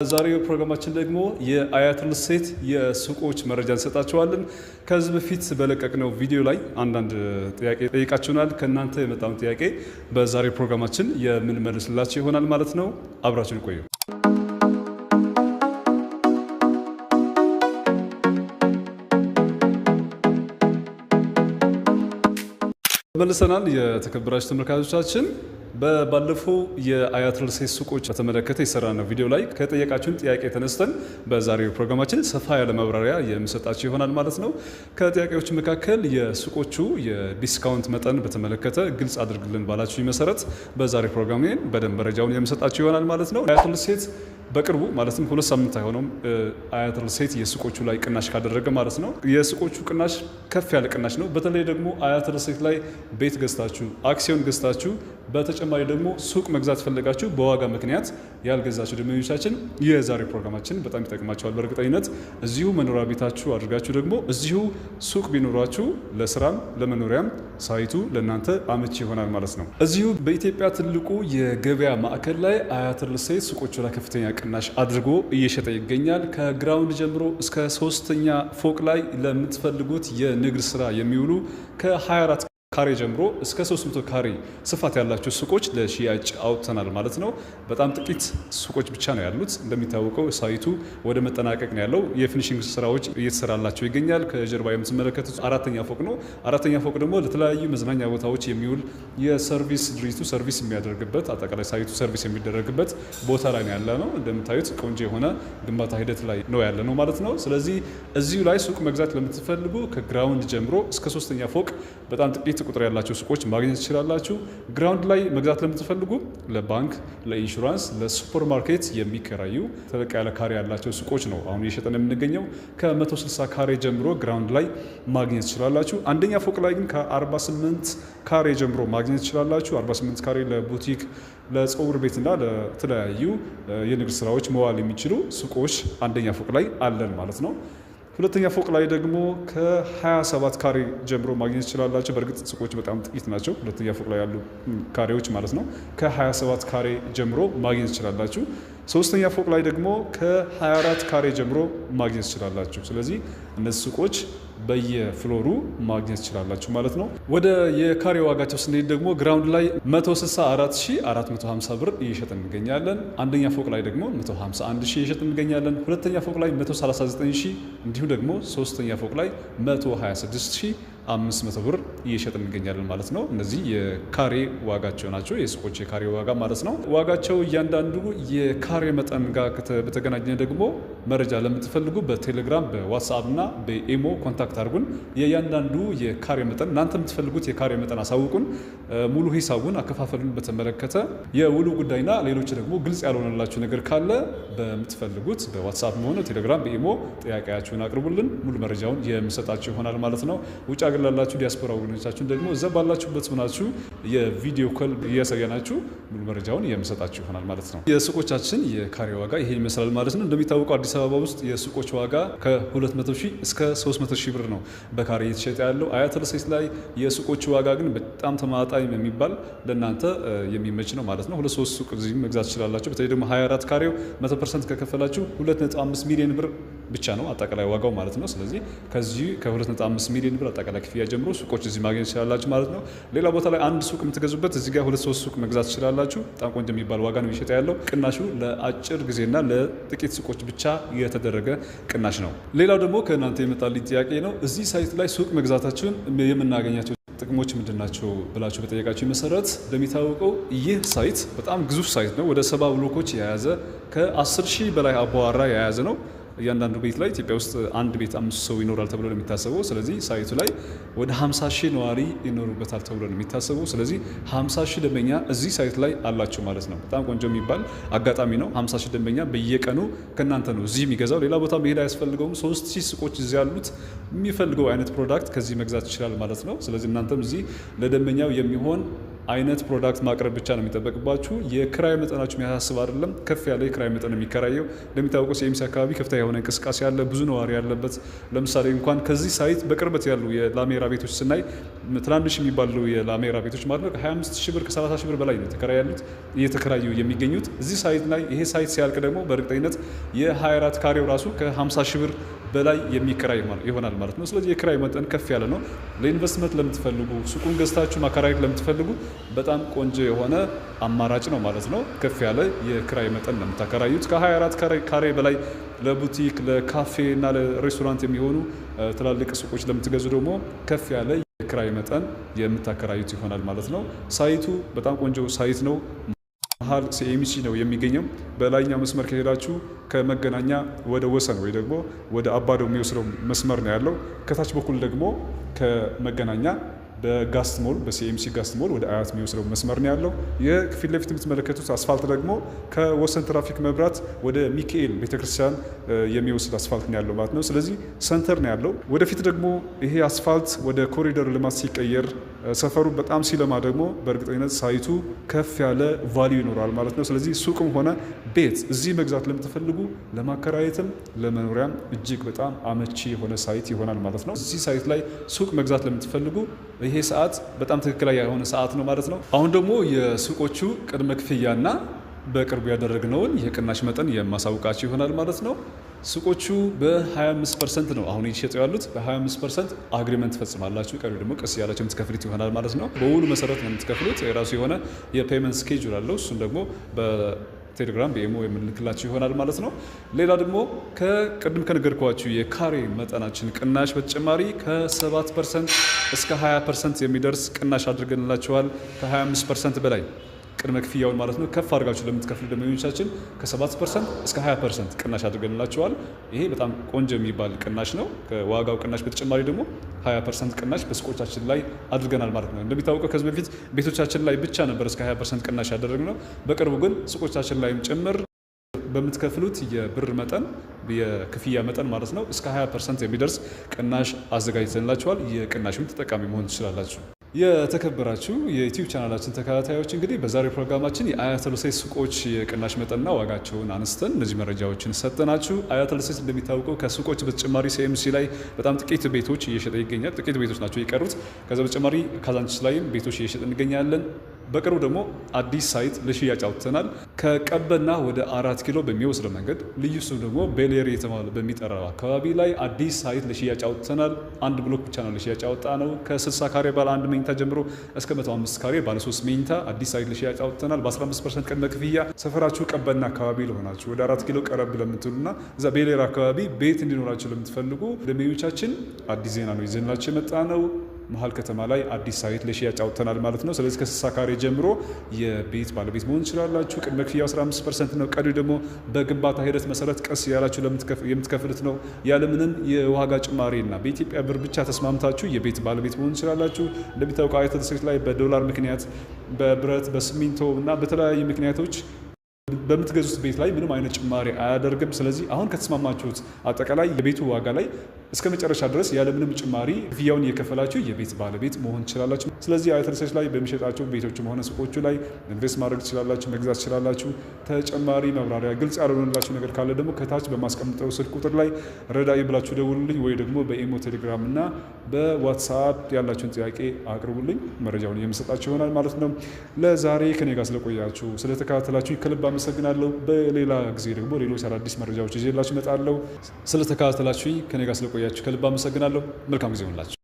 ዛሬው ፕሮግራማችን ደግሞ የአያት ሪል ስቴት የሱቆች መረጃ እንሰጣችኋለን። ከዚህ በፊት በለቀቅነው ቪዲዮ ላይ አንዳንድ ጥያቄ ጠይቃችሁናል። ከእናንተ የመጣውን ጥያቄ በዛሬው ፕሮግራማችን የምንመልስላችሁ ይሆናል ማለት ነው። አብራችሁን ቆዩ። መልሰናል። የተከበራችሁ ተመልካቾቻችን ባለፈው የአያት ሪል ስቴት ሱቆች በተመለከተ የሰራነው ቪዲዮ ላይ ከጠየቃችሁን ጥያቄ ተነስተን በዛሬው ፕሮግራማችን ሰፋ ያለ ማብራሪያ የምሰጣችሁ ይሆናል ማለት ነው። ከጥያቄዎቹ መካከል የሱቆቹ የዲስካውንት መጠን በተመለከተ ግልጽ አድርግልን ባላችሁ መሰረት በዛሬው ፕሮግራሜ በደንብ መረጃውን የምሰጣችሁ ይሆናል ማለት ነው። አያት ሪል ስቴት በቅርቡ ማለትም 2 ሳምንት አይሆነውም አያት ሪል ስቴት የሱቆቹ ላይ ቅናሽ ካደረገ ማለት ነው። የሱቆቹ ቅናሽ ከፍ ያለ ቅናሽ ነው። በተለይ ደግሞ አያት ሪል ስቴት ላይ ቤት ገዝታችሁ አክሲዮን ገዝታችሁ በተጨማሪ ደግሞ ሱቅ መግዛት ፈልጋችሁ በዋጋ ምክንያት ያልገዛችሁ ደንበኞቻችን የዛሬ ፕሮግራማችን በጣም ይጠቅማችኋል። በእርግጠኝነት እዚሁ መኖሪያ ቤታችሁ አድርጋችሁ ደግሞ እዚሁ ሱቅ ቢኖራችሁ ለስራም ለመኖሪያም ሳይቱ ለእናንተ አመቺ ይሆናል ማለት ነው። እዚሁ በኢትዮጵያ ትልቁ የገበያ ማዕከል ላይ አያት ሪል ስቴት ሱቆቹ ላይ ከፍተኛ ቅናሽ አድርጎ እየሸጠ ይገኛል። ከግራውንድ ጀምሮ እስከ 3ኛ ፎቅ ላይ ለምትፈልጉት የንግድ ስራ የሚውሉ ከ24 ካሬ ጀምሮ እስከ 300 ካሬ ስፋት ያላቸው ሱቆች ለሽያጭ አውጥተናል ማለት ነው። በጣም ጥቂት ሱቆች ብቻ ነው ያሉት። እንደሚታወቀው ሳይቱ ወደ መጠናቀቅ ነው ያለው። የፊኒሺንግ ስራዎች እየተሰራላቸው ይገኛል። ከጀርባ የምትመለከቱት 4ኛ ፎቅ ነው። 4ኛ ፎቅ ደግሞ ለተለያዩ መዝናኛ ቦታዎች የሚውል የሰርቪስ ድርጅቱ ሰርቪስ የሚያደርግበት አጠቃላይ ሳይቱ ሰርቪስ የሚደረግበት ቦታ ላይ ነው ያለ ነው። እንደምታዩት ቆንጆ የሆነ ግንባታ ሂደት ላይ ነው ያለ ነው ማለት ነው። ስለዚህ እዚሁ ላይ ሱቅ መግዛት ለምትፈልጉ ከግራውንድ ጀምሮ እስከ 3ኛ ፎቅ በጣም ጥቂት ቁጥር ያላቸው ሱቆች ማግኘት ትችላላችሁ። ግራውንድ ላይ መግዛት ለምትፈልጉ ለባንክ፣ ለኢንሹራንስ፣ ለሱፐር ማርኬት የሚከራዩ ተለቅ ያለ ካሬ ያላቸው ሱቆች ነው አሁን እየሸጠን የምንገኘው። ከ160 ካሬ ጀምሮ ግራውንድ ላይ ማግኘት ትችላላችሁ። አንደኛ ፎቅ ላይ ግን ከ48 ካሬ ጀምሮ ማግኘት ትችላላችሁ። 48 ካሬ ለቡቲክ፣ ለፀጉር ቤትና ለተለያዩ የንግድ ስራዎች መዋል የሚችሉ ሱቆች አንደኛ ፎቅ ላይ አለን ማለት ነው። ሁለተኛ ፎቅ ላይ ደግሞ ከ27 ካሬ ጀምሮ ማግኘት ትችላላችሁ። በእርግጥ ሱቆች በጣም ጥቂት ናቸው፣ ሁለተኛ ፎቅ ላይ ያሉ ካሬዎች ማለት ነው። ከ27 ካሬ ጀምሮ ማግኘት ትችላላችሁ። ሶስተኛ ፎቅ ላይ ደግሞ ከ24 ካሬ ጀምሮ ማግኘት ትችላላችሁ። ስለዚህ እነዚህ ሱቆች በየፍሎሩ ማግኘት ትችላላችሁ ማለት ነው። ወደ የካሬ ዋጋቸው ስንሄድ ደግሞ ግራውንድ ላይ 164,450 ብር እየሸጥን እንገኛለን። አንደኛ ፎቅ ላይ ደግሞ 151,000 እየሸጥን እንገኛለን። ሁለተኛ ፎቅ ላይ 139,000 እንዲሁም ደግሞ ሶስተኛ ፎቅ ላይ 126,500 ብር እየሸጥን እንገኛለን ማለት ነው። እነዚህ የካሬ ዋጋቸው ናቸው፣ የሱቆች የካሬ ዋጋ ማለት ነው። ዋጋቸው እያንዳንዱ የካሬ መጠን ጋር በተገናኘ ደግሞ መረጃ ለምትፈልጉ በቴሌግራም በዋትስአፕ እና በኢሞ ኮንታክት አድርጉን። የእያንዳንዱ የካሬ መጠን እናንተ የምትፈልጉት የካሬ መጠን አሳውቁን። ሙሉ ሂሳቡን አከፋፈሉን በተመለከተ የውሉ ጉዳይና ሌሎች ደግሞ ግልጽ ያልሆነላችሁ ነገር ካለ በምትፈልጉት በዋትስአፕ ሆነ ቴሌግራም በኢሞ ጥያቄያችሁን አቅርቡልን። ሙሉ መረጃውን የምሰጣችሁ ይሆናል ማለት ነው። ውጭ ሀገር ላላችሁ ዲያስፖራ ወገኖቻችሁን ደግሞ እዛ ባላችሁበት ሆናችሁ የቪዲዮ ኮል እያሳየናችሁ ሙሉ መረጃውን የምሰጣችሁ ይሆናል ማለት ነው። የሱቆቻችን የካሬ ዋጋ ይሄ ይመስላል ማለት ነው። እንደሚታወቀው አዲስ አበባ ውስጥ የሱቆች ዋጋ ከ200,000 እስከ 300,000 ብር ነው በካሬ እየተሸጠ ያለው። አያት ሪል ስቴት ላይ የሱቆች ዋጋ ግን በጣም ተመጣጣኝ የሚባል ለእናንተ የሚመች ነው ማለት ነው። 2-3 ሱቅ እዚህ መግዛት ትችላላችሁ። በተለይ ደግሞ 24 ካሬው 100% ከከፈላችሁ 2.5 ሚሊዮን ብር ብቻ ነው አጠቃላይ ዋጋው ማለት ነው። ስለዚህ ከዚህ ከ2.5 ሚሊዮን ብር አጠቃላይ ክፍያ ጀምሮ ሱቆች እዚህ ማግኘት ትችላላችሁ ማለት ነው። ሌላ ቦታ ላይ አንድ ሱቅ የምትገዙበት እዚህ ጋር 2-3 ሱቅ መግዛት ትችላላችሁ። በጣም ቆንጆ የሚባል ዋጋ ነው የሚሸጠ ያለው። ቅናሹ ለአጭር ጊዜና ለጥቂት ሱቆች ብቻ የተደረገ ቅናሽ ነው። ሌላው ደግሞ ከእናንተ የመጣልኝ ጥያቄ ነው። እዚህ ሳይት ላይ ሱቅ መግዛታችሁን የምናገኛቸው ጥቅሞች ምንድናቸው ብላችሁ በጠየቃችሁ መሰረት እንደሚታወቀው ይህ ሳይት በጣም ግዙፍ ሳይት ነው። ወደ 70 ብሎኮች የያዘ ከ10,000 በላይ አባዋራ የያዘ ነው። እያንዳንዱ ቤት ላይ ኢትዮጵያ ውስጥ አንድ ቤት 5 ሰው ይኖራል ተብሎ ነው የሚታሰበው። ስለዚህ ሳይቱ ላይ ወደ 50,000 ነዋሪ ይኖሩበታል ተብሎ ነው የሚታሰበው። ስለዚህ 50,000 ደንበኛ እዚህ ሳይት ላይ አላቸው ማለት ነው። በጣም ቆንጆ የሚባል አጋጣሚ ነው። 50,000 ደንበኛ በየቀኑ ከእናንተ ነው እዚህ የሚገዛው። ሌላ ቦታ መሄድ አያስፈልገውም። 3,000 ሱቆች እዚህ ያሉት የሚፈልገው አይነት ፕሮዳክት ከዚህ መግዛት ይችላል ማለት ነው። ስለዚህ እናንተም እዚህ ለደንበኛው የሚሆን አይነት ፕሮዳክት ማቅረብ ብቻ ነው የሚጠበቅባችሁ። የክራይ መጠናችሁ የሚያሳስብ አይደለም። ከፍ ያለ የክራይ መጠን የሚከራየው እንደሚታወቀው ሲኤምሲ አካባቢ ከፍተኛ የሆነ እንቅስቃሴ ያለ ብዙ ነዋሪ ያለበት። ለምሳሌ እንኳን ከዚህ ሳይት በቅርበት ያሉ የላሜራ ቤቶች ስናይ ትናንሽ የሚባሉ የላሜራ ቤቶች ማለት ነው ከ25 ሺህ ብር ከ30 ሺህ ብር በላይ ነው እየተከራዩ የሚገኙት እዚህ ሳይት ላይ። ይሄ ሳይት ሲያልቅ ደግሞ በእርግጠኝነት የ24 ካሬው ራሱ ከ50 ሺህ ብር በላይ የሚከራይ ይሆናል ማለት ነው። ስለዚህ የክራይ መጠን ከፍ ያለ ነው። ለኢንቨስትመንት ለምትፈልጉ ሱቁን ገዝታችሁ ማከራየት ለምትፈልጉ በጣም ቆንጆ የሆነ አማራጭ ነው ማለት ነው። ከፍ ያለ የክራይ መጠን ነው የምታከራዩት። ከ24 ካሬ በላይ ለቡቲክ ለካፌ እና ለሬስቶራንት የሚሆኑ ትላልቅ ሱቆች ለምትገዙ ደግሞ ከፍ ያለ የክራይ መጠን የምታከራዩት ይሆናል ማለት ነው። ሳይቱ በጣም ቆንጆ ሳይት ነው። መሀል ሲኤምሲ ነው የሚገኘው። በላይኛው መስመር ከሄዳችሁ ከመገናኛ ወደ ወሰን ወይ ደግሞ ወደ አባዶ የሚወስደው መስመር ነው ያለው። ከታች በኩል ደግሞ ከመገናኛ በጋስት ሞል በሲኤምሲ ጋስት ሞል ወደ አያት የሚወስደው መስመር ነው ያለው። የፊት ለፊት የምትመለከቱት አስፋልት ደግሞ ከወሰን ትራፊክ መብራት ወደ ሚካኤል ቤተክርስቲያን የሚወስድ አስፋልት ነው ያለው ማለት ነው። ስለዚህ ሰንተር ነው ያለው። ወደፊት ደግሞ ይሄ አስፋልት ወደ ኮሪደር ልማት ሲቀየር ሰፈሩ በጣም ሲለማ ደግሞ በእርግጠኝነት ሳይቱ ከፍ ያለ ቫልዩ ይኖራል ማለት ነው። ስለዚህ ሱቅም ሆነ ቤት እዚህ መግዛት ለምትፈልጉ ለማከራየትም ለመኖሪያም እጅግ በጣም አመቺ የሆነ ሳይት ይሆናል ማለት ነው። እዚህ ሳይት ላይ ሱቅ መግዛት ለምትፈልጉ ይሄ ሰዓት በጣም ትክክለኛ የሆነ ሰዓት ነው ማለት ነው። አሁን ደግሞ የሱቆቹ ቅድመ ክፍያና በቅርቡ ያደረግነውን የቅናሽ መጠን የማሳውቃችሁ ይሆናል ማለት ነው። ሱቆቹ በ25% ነው አሁን እየተሸጡ ያሉት። በ25% አግሪመንት ትፈጽማላችሁ። ቀሪው ደግሞ ቀስ ያላችሁ የምትከፍሉት ይሆናል ማለት ነው። በውሉ መሰረት ነው የምትከፍሉት። የራሱ የሆነ የፔመንት ስኬጁል አለው። እሱም ደግሞ ቴሌግራም በኢሞ የምንልክላችሁ ይሆናል ማለት ነው። ሌላ ደግሞ ከቅድም ከነገርኳችሁ የካሬ መጠናችን ቅናሽ በተጨማሪ ከ7% እስከ 20% የሚደርስ ቅናሽ አድርገንላችኋል። ከ25% በላይ ቅድመ ክፍያውን ማለት ነው ከፍ አድርጋችሁ ለምትከፍሉ ደንበኞቻችን ከ7% እስከ 20% ቅናሽ አድርገንላችኋል። ይሄ በጣም ቆንጆ የሚባል ቅናሽ ነው። ከዋጋው ቅናሽ በተጨማሪ ደግሞ 20% ቅናሽ በሱቆቻችን ላይ አድርገናል ማለት ነው። እንደሚታወቀው ከዚህ በፊት ቤቶቻችን ላይ ብቻ ነበር እስከ 20% ቅናሽ ያደረግነው። በቅርቡ ግን ሱቆቻችን ላይም ጭምር በምትከፍሉት የብር መጠን የክፍያ መጠን ማለት ነው እስከ 20% የሚደርስ ቅናሽ አዘጋጅተንላችኋል። የቅናሹም ተጠቃሚ መሆን ትችላላችሁ። የተከበራችሁ የዩቲዩብ ቻናላችን ተከታታዮች እንግዲህ በዛሬው ፕሮግራማችን የአያተል ሴት ሱቆች የቅናሽ መጠንና ዋጋቸውን አንስተን እነዚህ መረጃዎችን ሰጠናችሁ። አያተል ሴት እንደሚታወቀው ከሱቆች በተጨማሪ ሲኤምሲ ላይ በጣም ጥቂት ቤቶች እየሸጠ ይገኛል። ጥቂት ቤቶች ናቸው የቀሩት። ከዛ በተጨማሪ ካዛንቺስ ላይም ቤቶች እየሸጠ እንገኛለን። በቅርቡ ደግሞ አዲስ ሳይት ለሽያጭ አውጥተናል። ከቀበና ወደ 4 ኪሎ በሚወስደው መንገድ ልዩ ስሙ ደግሞ ቤሌር የተባለ በሚጠራው አካባቢ ላይ አዲስ ሳይት ለሽያጭ አውጥተናል። አንድ ብሎክ ብቻ ነው ለሽያጭ አወጣ ነው። ከ60 ካሬ ባለ አንድ መኝታ ጀምሮ እስከ 105 ካሬ ባለ 3 መኝታ አዲስ ሳይት ለሽያጭ አውጥተናል። በ15% ቅድመ ክፍያ ሰፈራችሁ ቀበና አካባቢ ለሆናችሁ ወደ 4 ኪሎ ቀረብ ለምትሉና እዛ ቤሌር አካባቢ ቤት እንዲኖራችሁ ለምትፈልጉ ደንበኞቻችን አዲስ ዜና ነው ይዘንላችሁ የመጣ ነው። መሀል ከተማ ላይ አዲስ ሳይት ለሽያጭ አውጥተናል ማለት ነው። ስለዚህ ከ60 ካሬ ጀምሮ የቤት ባለቤት መሆን ትችላላችሁ። ቅድመ ክፍያው 15% ነው። ቀሪው ደግሞ በግንባታ ሂደት መሰረት ቀስ ያላችሁ የምትከፍሉት ነው። ያለምንም የዋጋ ጭማሪና በኢትዮጵያ ብር ብቻ ተስማምታችሁ የቤት ባለቤት መሆን ትችላላችሁ። እንደሚታወቀው አያተል ሴት ላይ በዶላር ምክንያት በብረት በሲሚንቶ እና በተለያዩ ምክንያቶች በምትገዙት ቤት ላይ ምንም አይነት ጭማሪ አያደርግም። ስለዚህ አሁን ከተስማማችሁት አጠቃላይ የቤቱ ዋጋ ላይ እስከ መጨረሻ ድረስ ያለምንም ጭማሪ ክፍያውን እየከፈላችሁ የቤት ባለቤት መሆን ትችላላችሁ። ስለዚህ አያተል ሴት ላይ በሚሸጣቸው ቤቶችም ሆነ ሱቆቹ ላይ ኢንቨስት ማድረግ ትችላላችሁ፣ መግዛት ትችላላችሁ። ተጨማሪ መብራሪያ ግልጽ ያልሆነላችሁ ነገር ካለ ደግሞ ከታች በማስቀምጠው ስልክ ቁጥር ላይ ረዳይ ብላችሁ ደውሉልኝ፣ ወይ ደግሞ በኢሞ ቴሌግራም እና በዋትስአፕ ያላችሁን ጥያቄ አቅርቡልኝ። መረጃውን የምሰጣችሁ ይሆናል ማለት ነው። ለዛሬ ከኔ ጋር ስለቆያችሁ ስለተከታተላችሁ ከልብ አመሰግናለሁ። በሌላ ጊዜ ደግሞ ሌሎች አዳዲስ መረጃዎች ይዤላችሁ እመጣለሁ። ስለተከታተላችሁ ከኔ ጋር ስለቆያችሁ ከልብ አመሰግናለሁ። መልካም ጊዜ ይሁንላችሁ።